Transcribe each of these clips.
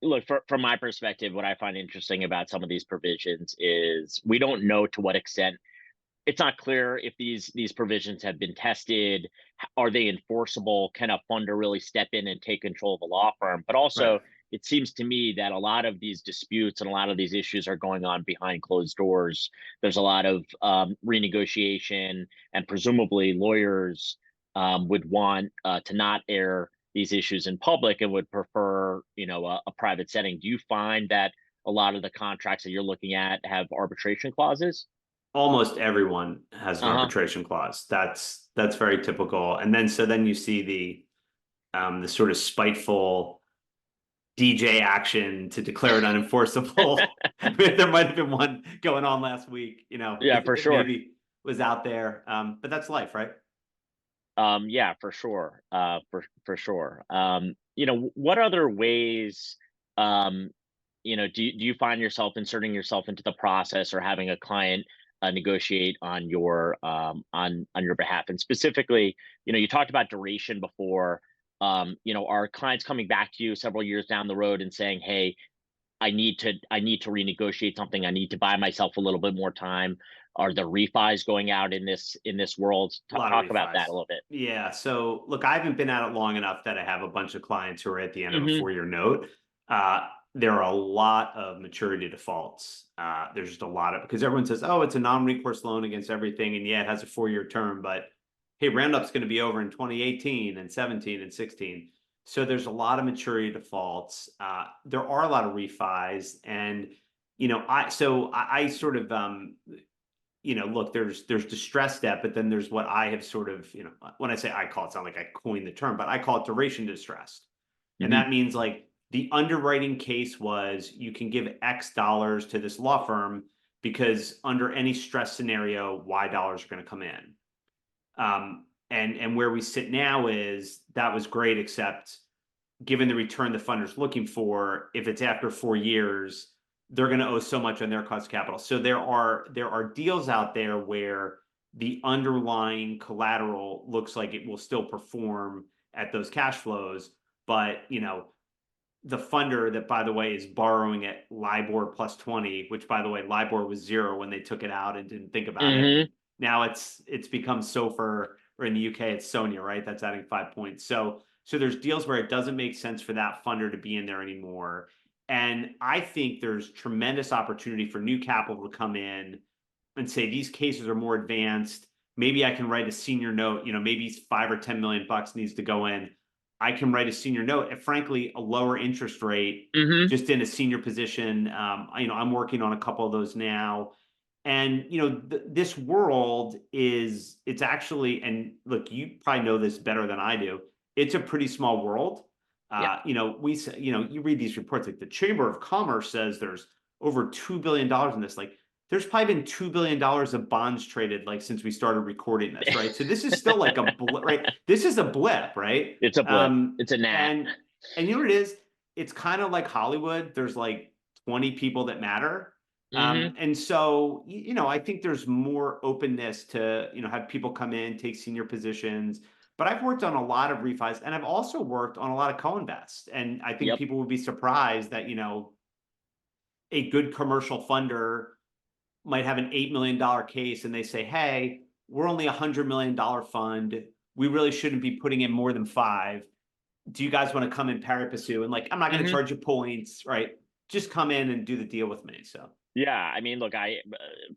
look, from my perspective, what I find interesting about some of these provisions is we don't know to what extent it's not clear if these provisions have been tested. Are they enforceable? Can a funder really step in and take control of a law firm? But Right. also, it seems to me that a lot of these disputes and a lot of these issues are going on behind closed doors. There's a lot of renegotiation, and presumably lawyers would want to not air these issues in public and would prefer, a private setting. Do you find that a lot of the contracts that you're looking at have arbitration clauses? Almost everyone has an Uh-huh. arbitration clause. That's very typical. And then so then you see the sort of spiteful DJ action to declare it unenforceable. There might have been one going on last week, Yeah, for it sure. maybe was out there. But that's life, right? Yeah, for sure. For sure. What other ways, um, do you find yourself inserting yourself into the process or having a client negotiate on your behalf? And specifically, you talked about duration before. Are clients coming back to you several years down the road and saying, "Hey, I need to renegotiate something. I need to buy myself a little bit more time." Are the refis going out in this world? A lot of Talk about that refis. a little bit. Yeah. So look, I haven't been at it long enough that I have a bunch of clients who are at the end of a Mhm. 4-year note. There are a lot of maturity defaults. There's just a lot of because everyone says, oh, it's a non-recourse loan against everything. And yeah, it has a 4-year term, but hey, Roundup's going to be over in 2018 and 17 and 16. So there's a lot of maturity defaults. There are a lot of refis. And I sort of look, there's distress debt, but then there's what I have sort of, when I say I call it, it's not like I coined the term, but I call it duration distressed. And Mhm. that means like the underwriting case was you can give X dollars to this law firm because under any stress scenario, Y dollars are going to come in. And where we sit now is that was great, except given the return the funder's looking for, if it's after 4 years, they're going to owe so much on their cost of capital. So there are deals out there where the underlying collateral looks like it will still perform at those cash flows, but the funder that, by the way, is borrowing at LIBOR plus 20, which by the way, LIBOR was 0 when they took it out and didn't think about it. Mhm. And now it's become SOFR, or in the UK, it's SONIA, right? That's adding 5 points. So there's deals where it doesn't make sense for that funder to be in there anymore. And I think there's tremendous opportunity for new capital to come in and say these cases are more advanced. Maybe I can write a senior note, maybe 5 or 10 million bucks needs to go in. I can write a senior note at frankly a lower interest rate Mhm. just in a senior position. I'm working on a couple of those now. And this world it's actually, and look, you probably know this better than I do. It's a pretty small world. Yeah. We say, you read these reports like the Chamber of Commerce says there's over $2 billion in this. Like there's probably been $2 billion of bonds traded like since we started recording this, right? So this is still like a blip, right? This is a blip, right? It's a blip. It's a gnat. And you know what it is? It's kind of like Hollywood. There's like 20 people that matter. Mhm. And so, I think there's more openness to, have people come in, take senior positions. But I've worked on a lot of refis and I've also worked on a lot of co-invest. And I think Yep. people would be surprised that, a good commercial funder might have an $8 million case and they say, hey, we're only $100 million fund. We really shouldn't be putting in more than five. Do you guys want to come in pari passu? And like, I'm not going to Mhm. charge you points, right? Just come in and do the deal with me. So Yeah, I mean, look,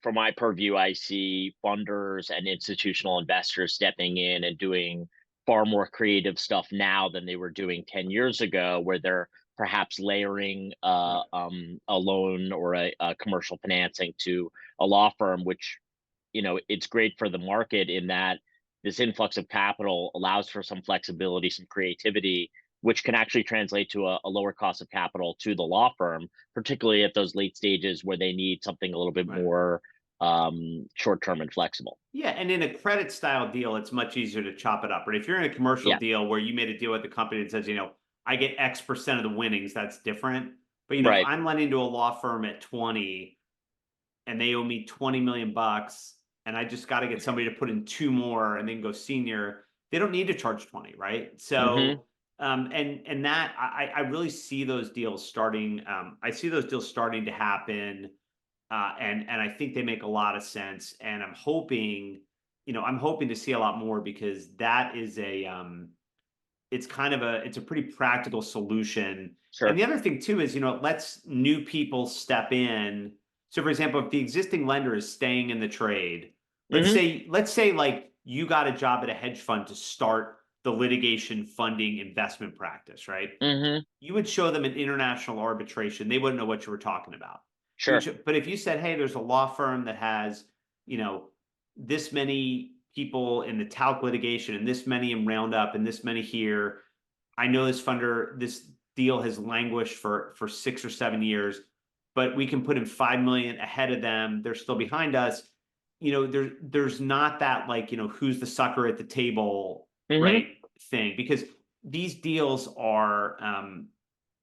from my purview, I see funders and institutional investors stepping in and doing far more creative stuff now than they were doing 10 years ago, where they're perhaps layering right. a loan or a commercial financing to a law firm, which, it's great for the market in that this influx of capital allows for some flexibility, some creativity, which can actually translate to a lower cost of capital to the law firm, particularly at those late stages where they need something a little bit Right. more short term and flexible. Yeah, and in a credit style deal, it's much easier to chop it up. But if you're in a commercial Yeah. deal where you made a deal with the company that says, I get X% of the winnings, that's different. But if Right. I'm lending to a law firm at 20 and they owe me 20 million bucks and I just got to get somebody to put in two more and then go senior, they don't need to charge 20, right? Hmm. So And that I really see those deals starting. I see those deals starting to happen, and I think they make a lot of sense. And I'm hoping to see a lot more, because that is it's kind of it's a pretty practical solution. And Sure. the other thing too is, it lets new people step in. So for example, if the existing lender is staying in the trade, Hmm. let's say like you got a job at a hedge fund to start the litigation funding investment practice, right? Hmm. You would show them an international arbitration. They wouldn't know what you were talking about. Sure. But if you said, hey, there's a law firm that has, you know, this many people in the talc litigation and this many in Roundup and this many here. I know this deal has languished for 6 or 7 years, but we can put in 5 million ahead of them. They're still behind us. There's not that, like, who's the sucker at the table, Hmm. right, thing, because these deals are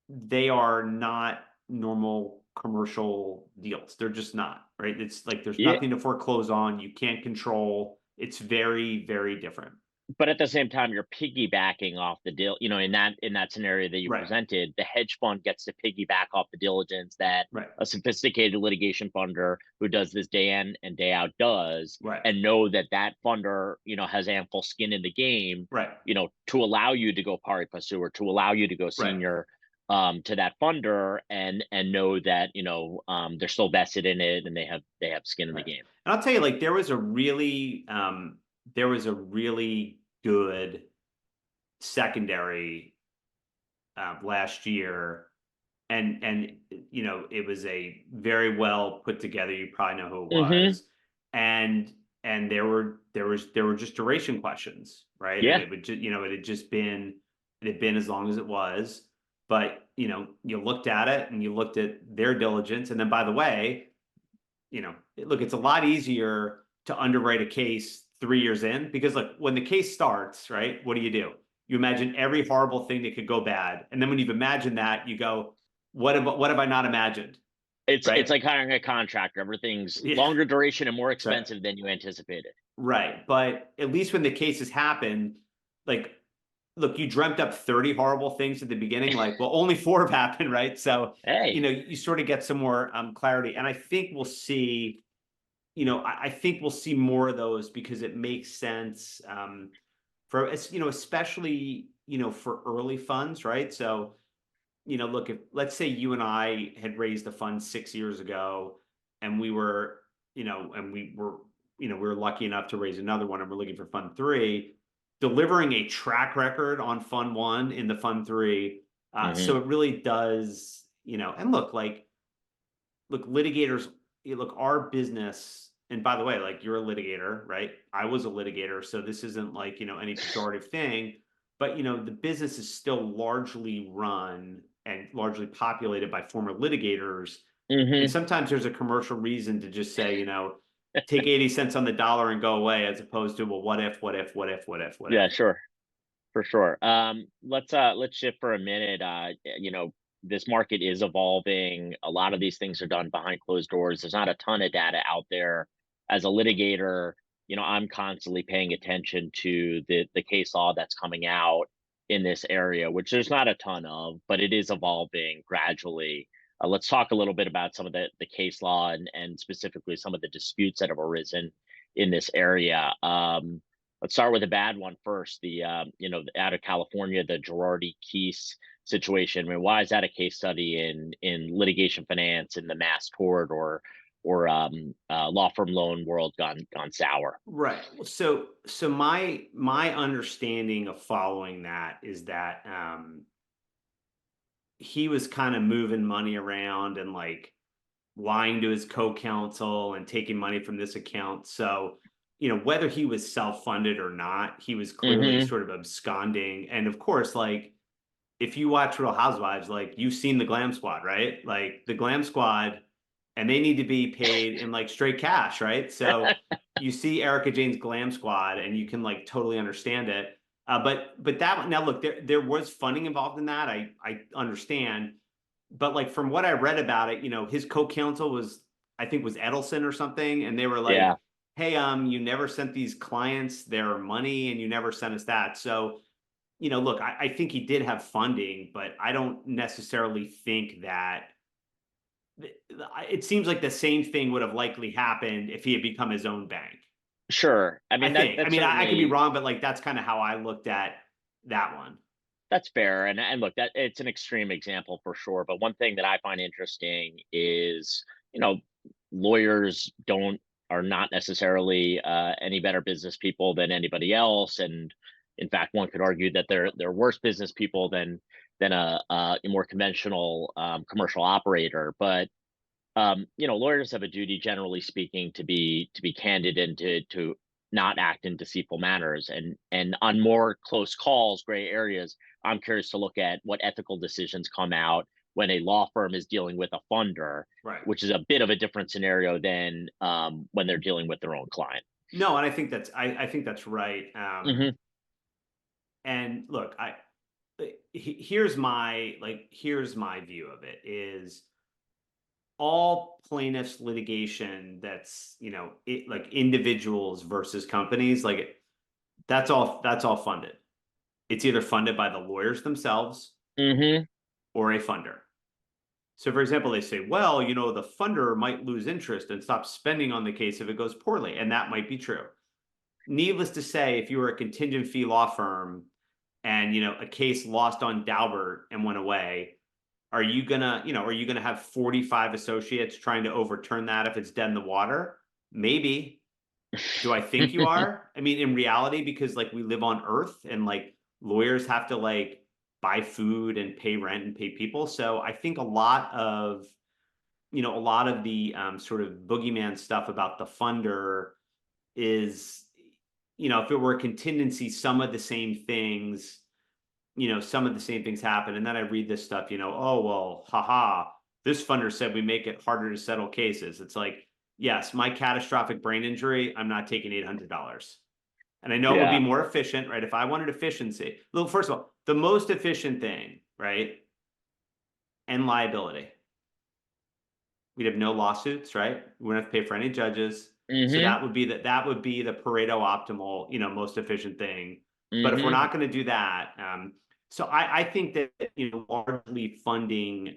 they are not normal commercial deals. They're just not, right? It's like there's Yeah. nothing to foreclose on. You can't control. It's very, very different. But at the same time, you're piggybacking off the deal. In that scenario that you Right. presented, the hedge fund gets to piggyback off the diligence that Right. a sophisticated litigation funder who does this day in and day out does, Right. and know that that funder, has ample skin in the game, Right. to allow you to go pari passu, or to allow you to go Right. senior, to that funder, and know that, they're still vested in it, and they have skin in the Right. game. And I'll tell you, like, there was a really good secondary last year, and it was a very well put together. You probably know who it Hmm. was, and there were just duration questions, right? And Yeah. it would just it had been as long as it was, but you looked at it and you looked at their diligence, and then, by the way, look, it's a lot easier to underwrite a case 3 years in, because, like, when the case starts, right, what do? You imagine every horrible thing that could go bad. And then when you've imagined that, you go, what have I not imagined? It's Right. like hiring a contractor. Everything's Yeah. longer duration and more So, expensive than you anticipated. right. But at least when the cases happen, like, look, you dreamt up 30 horrible things at the beginning. Like, well, only four have happened, right? So, Hey, you sort of get some more clarity. And I think we'll see I think we'll see more of those, because it makes sense, especially, for early funds, right? So, look, if, let's say, you and I had raised a fund 6 years ago, and we were, and we were lucky enough to raise another one, and we're looking for fund three, delivering a track record on fund one in the fund three. mhm, So it really does, and look, like, look, litigators, look, our business, and by the way, like, you're a litigator, right? I was a litigator, so this isn't like, any pejorative thing, but the business is still largely run and largely populated by former litigators. And mhm. sometimes there's a commercial reason to just say, take 80 cents on the dollar and go away, as opposed to, well, what if, what if, what if, what if, what if. Yeah, sure, for sure. Let's shift for a minute. This market is evolving. A lot of these things are done behind closed doors. There's not a ton of data out there. As a litigator, I'm constantly paying attention to the case law that's coming out in this area, which there's not a ton of, but it is evolving gradually. Let's talk a little bit about some of the case law, and specifically some of the disputes that have arisen in this area. Let's start with a bad one first. Out of California, the Girardi Keese situation. I mean, why is that a case study in litigation finance in the mass tort, or law firm loan world gone sour? Right. So my understanding of following that is that he was kind of moving money around and, like, lying to his co-counsel and taking money from this account. So, whether he was self-funded or not, he was clearly Hmm. sort of absconding. And of course, like, if you watch Real Housewives, like, you've seen the Glam Squad, right? Like, the Glam Squad, and they need to be paid in, like, straight cash, right? So you see Erica Jane's Glam Squad, and you can, like, totally understand it. But that one, now look, there was funding involved in that. I understand, but, like, from what I read about it, his co-counsel was, I think, was Edelson or something, and they were Yeah. like, "Hey, you never sent these clients their money, and you never sent us that." So look, I think he did have funding, but I don't necessarily think that it seems like the same thing would have likely happened if he had become his own bank. Sure. I I mean, think. I that's mean, I could be certainly, wrong, but like that's kind of how I looked at that one. that's fair. And look, that it's an extreme example for sure. But one thing that I find interesting is, you know, lawyers don't are not necessarily any better business people than anybody else. And in fact, one could argue that they're worse business people than a more conventional commercial operator. But lawyers have a duty, generally speaking, to be candid and to not act in deceitful manners. And on more close calls, gray areas, I'm curious to look at what ethical decisions come out when a law firm is dealing with a funder, Right. which is a bit of a different scenario than when they're dealing with their own client. No, and I think I think that's right. Hmm. And look, here's my view of it is all plaintiffs litigation that's like individuals versus companies that's all funded. It's either funded by the lawyers themselves Hmm. or a funder. So for example, they say, well, the funder might lose interest and stop spending on the case if it goes poorly, and that might be true. Needless to say, if you were a contingent fee law firm and a case lost on Daubert and went away, are you gonna have 45 associates trying to overturn that if it's dead in the water? Maybe. Do I think you are? I mean, in reality, because like we live on Earth and like lawyers have to like buy food and pay rent and pay people. So I think a lot of the sort of boogeyman stuff about the funder is, if it were a contingency, some of the same things happen. And then I read this stuff, oh, well, haha, this funder said we make it harder to settle cases. It's like, yes, my catastrophic brain injury, I'm not taking $800. And I know it would be Yeah. more efficient, right? If I wanted efficiency, well, first of all, the most efficient thing, right? And liability. We'd have no lawsuits, right? We wouldn't have to pay for any judges. So Hmm. that would be the Pareto optimal, most efficient thing. But if we're Hmm. not going to do that, so I think that largely funding,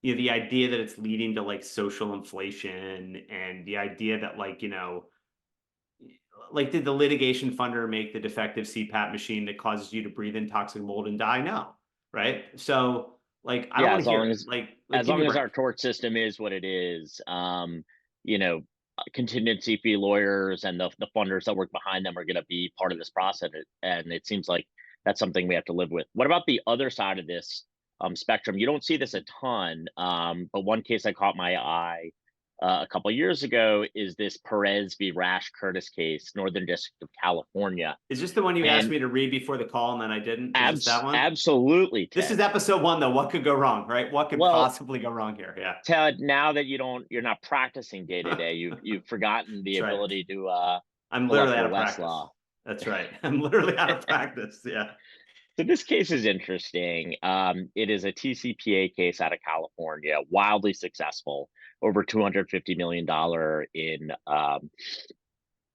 the idea that it's leading to like social inflation, and the idea that like did the litigation funder make the defective CPAP machine that causes you to breathe in toxic mold and die? No, right? So like I don't Yeah, want as to hear long it. as Like as give me long a as break. our tort system is what it is, you know, contingency fee lawyers and the funders that work behind them are going to be part of this process, and it seems like that's something we have to live with. What about the other side of this spectrum? You don't see this a ton, but one case that caught my eye a couple years ago is this Perez v. Rash Curtis case, Northern District of California, Is this the one you asked and me to read before the call and then I didn't? Is this that one? absolutely, This is Ted. episode one, though. What could go wrong, right? What could Well, possibly go wrong here? Yeah. Ted, now that you're not practicing day to day, you've forgotten the That's right. ability to I'm pull up literally your out of practice. Westlaw. That's right. I'm literally out of practice. Yeah. So this case is interesting. It is a TCPA case out of California, wildly successful, over $250 million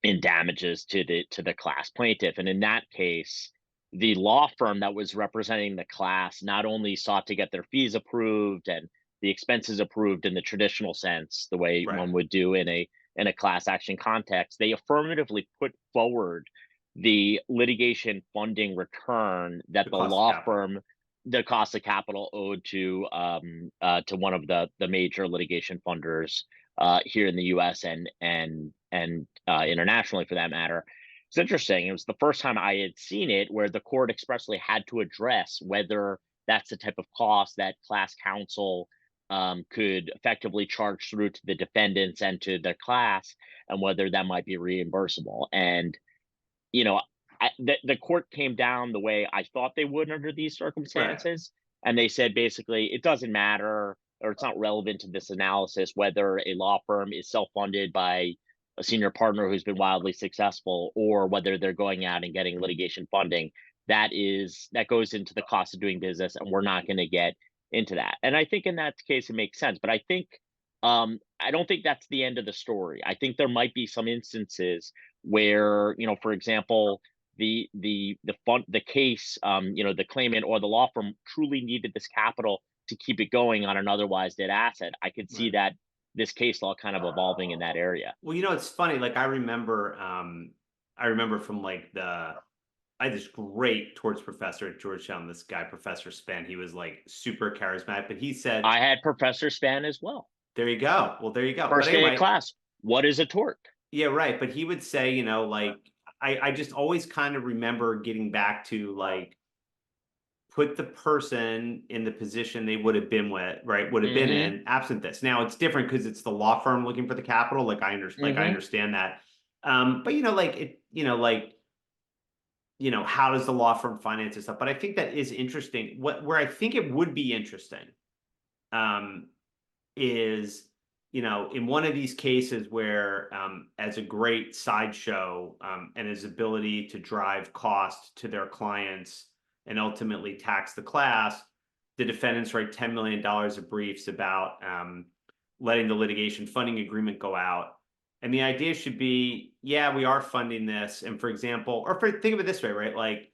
in damages to the class plaintiff. And in that case, the law firm that was representing the class not only sought to get their fees approved and the expenses approved in the traditional sense, the way Right. one would do in a class action context, they affirmatively put forward the litigation funding return that The the cost of law capital. firm, the cost of capital owed to one of the major litigation funders here in the U.S. and internationally for that matter. It's interesting. It was the first time I had seen it where the court expressly had to address whether that's the type of cost that class counsel could effectively charge through to the defendants and to the class, and whether that might be reimbursable. And you know, the court came down the way I thought they would under these Right. circumstances, and they said basically it doesn't matter or it's not relevant to this analysis whether a law firm is self-funded by a senior partner who's been wildly successful or whether they're going out and getting litigation funding. That goes into the cost of doing business, and we're not going to get into that. And I think in that case it makes sense, but I don't think that's the end of the story. I think there might be some instances where, for example, the case, the claimant or the law firm truly needed this capital to keep it going on an otherwise dead asset. I could see Right. that this case law kind of evolving in that area. Well, it's funny. Like I remember from like I had this great torts professor at Georgetown. This guy, Professor Spen. He was like super charismatic, but he said, I had Professor Span as well. "There you go. Well, there you go." But First day of anyway, class. What is a tort? yeah, right. But he would say, like I just always kind of remember getting back to like put the person in the position they would have been with, right? Would have been Mhm, in absent this. Now it's different because it's the law firm looking for the capital. I mhm, understand that. But like it, how does the law firm finance this stuff? But I think that is interesting. Where I think it would be interesting, um, is in one of these cases where as a great sideshow and his ability to drive cost to their clients and ultimately tax the class, the defendants write $10 million of briefs about letting the litigation funding agreement go out. And the idea should be, yeah, we are funding this. And for example, think of it this way, right? Like,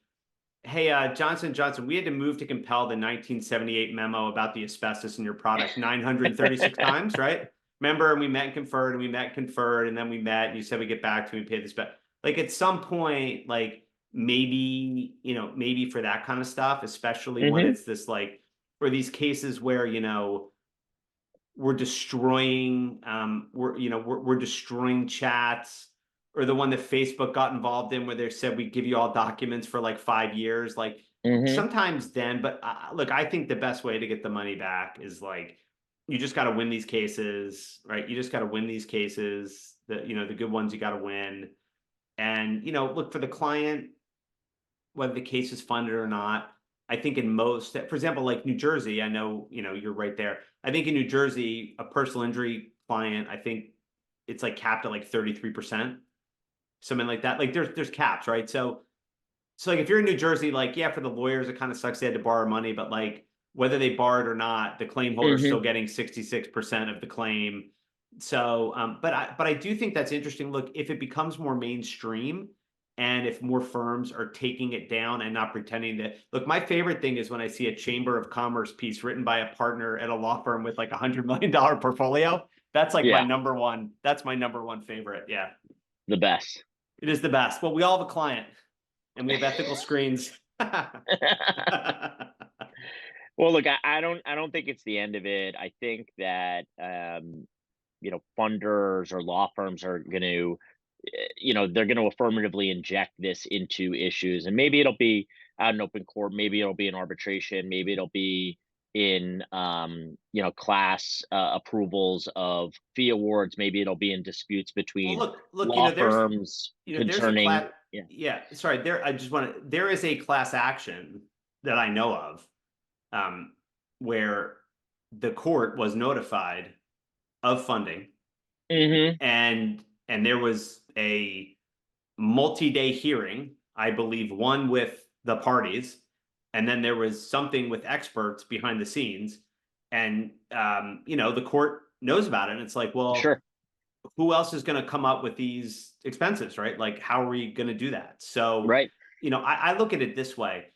hey, Johnson Johnson, we had to move to compel the 1978 memo about the asbestos in your product 936 times, right? Remember, and we met and conferred, and we met and conferred, and then we met, and you said we get back to me, pay this back. Like at some point, like maybe for that kind of stuff, especially when mhm, it's this like, for these cases where, we're destroying we're destroying chats, or the one that Facebook got involved in where they said we give you all documents for like 5 years, like mhm, sometimes then. But look, I think the best way to get the money back is like you just got to win these cases, right? You just got to win these cases, the good ones you got to win. And look, for the client, whether the case is funded or not. I think in most, for example, like New Jersey, I know, you're right there. I think in New Jersey, a personal injury client, I think it's like capped at like 33%, something like that. Like there's caps, right? So like if you're in New Jersey, like, yeah, for the lawyers, it kind of sucks they had to borrow money, but like whether they borrowed or not, the claim holder is mhm. still getting 66% of the claim. So, but I do think that's interesting. Look, if it becomes more mainstream and if more firms are taking it down and not pretending that, look, my favorite thing is when I see a Chamber of Commerce piece written by a partner at a law firm with like $100 million portfolio. That's like my Yeah, number one. That's my number one favorite. Yeah, the best. it is the best. Well, we all have a client and we have ethical screens. Well, look, I don't think it's the end of it. I think that funders or law firms are going to, they're going to affirmatively inject this into issues, and maybe it'll be out in open court, maybe it'll be in arbitration, maybe it'll be in, class approvals of fee awards, maybe it'll be in disputes Well, between look, law firms there's a concerning. class. Yeah. Yeah, sorry. There is a class action that I know of, where the court was notified of funding, Hmm. and there was a multi-day hearing, I believe, one with the parties, and then there was something with experts behind the scenes, and the court knows about it, and it's like, well, Sure. who else is going to come up with these expenses, right? Like, how are we going to do that? So, Right. I look at it this way.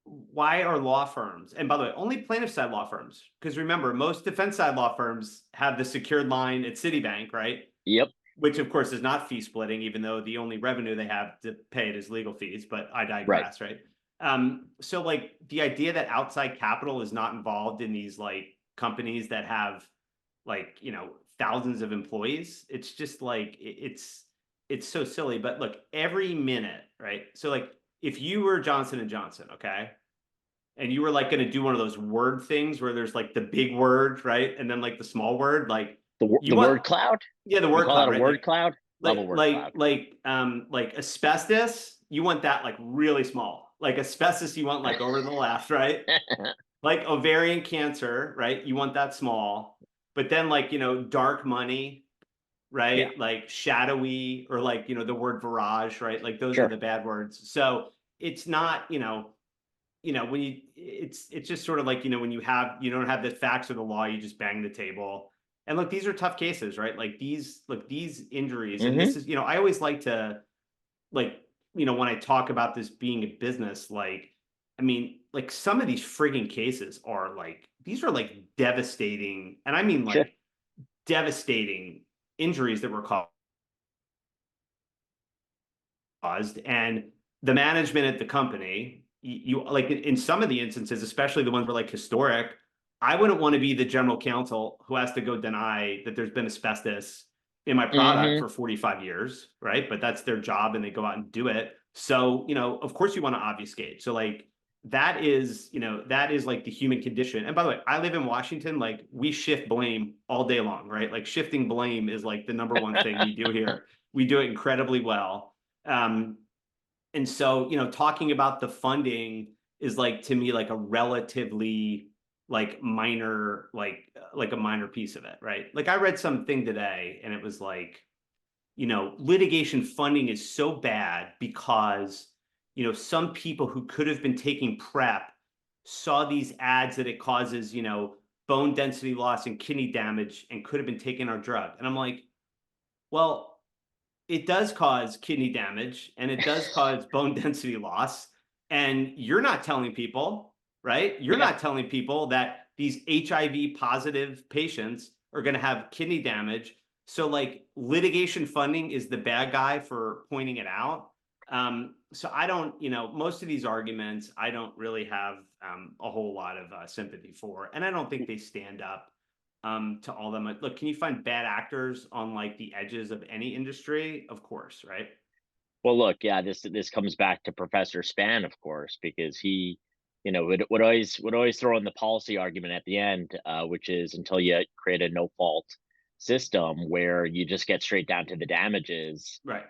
Why are law firms, and by the way, only plaintiff side law firms, because remember, most defense side law firms have the secured line at Citibank, right? Yep. Which of course is not fee splitting, even though the only revenue they have to pay it is legal fees, but I Right. digress, right? So like the idea that outside capital is not involved in these like companies that have like, thousands of employees, it's just like it's so silly. But look, every minute, right? So like if you were Johnson and Johnson, okay, and you were like going to do one of those word things where there's like the big word, right, and then like the small word, like you The want, word cloud. yeah, the You word call that cloud, a right? word cloud? Love a word cloud. Like asbestos, you want that like really small. Like asbestos, you want like over to the left, right? Like ovarian cancer, right? You want that small. But then like, dark money, Yeah. right? Like shadowy, or like, the word virage, right? Like those are Sure. the bad words. So it's not, when it's just sort of like, when you don't have the facts or the law, you just bang the table. And look, these are tough cases, right? Like these injuries, and Hmm. this is, I always like to, like, when I talk about this being a business, like, I mean, like some of these frigging cases are like, these are like devastating, and I mean Sure. like devastating injuries that were caused. And the management at the company, you like in some of the instances, especially the ones where like historic, I wouldn't want to be the general counsel who has to go deny that there's been asbestos in my product Hmm. for 45 years, right? But that's their job and they go out and do it. So, of course you want to obfuscate. So like that is like the human condition. And by the way, I live in Washington, like we shift blame all day long, right? Like shifting blame is like the number one thing we do here. We do it incredibly well. Um, and so, talking about the funding is like to me like a relatively like minor, like a minor piece of it, right? Like I read something today and it was like, litigation funding is so bad because, some people who could have been taking prep saw these ads that it causes, bone density loss and kidney damage and could have been taking our drug. And I'm like, well, it does cause kidney damage and it does cause bone density loss. And you're not telling people, right? You're Yeah. not telling people that these HIV positive patients are going to have kidney damage. So, like, litigation funding is the bad guy for pointing it out. So, I don't, most of these arguments, I don't really have a whole lot of sympathy for. And I don't think they stand up to all them. Look, can you find bad actors on like the edges of any industry? Of course, right? Well, look, yeah, this comes back to Professor Span, of course, because he, would always throw in the policy argument at the end, which is until you create a no fault system where you just get straight down to the damages, Right.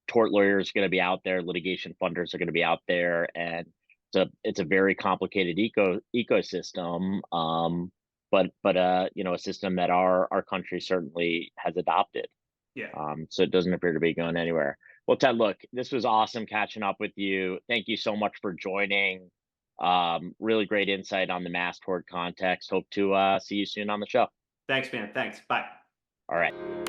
tort lawyers are going to be out there, litigation funders are going to be out there, and it's a very complicated ecosystem. But a system that our country certainly has adopted. Yeah. So it doesn't appear to be going anywhere. Well, Ted, look, this was awesome catching up with you. Thank you so much for joining. Really great insight on the mass tort context. Hope to see you soon on the show. Thanks, man. Thanks. Bye. All right.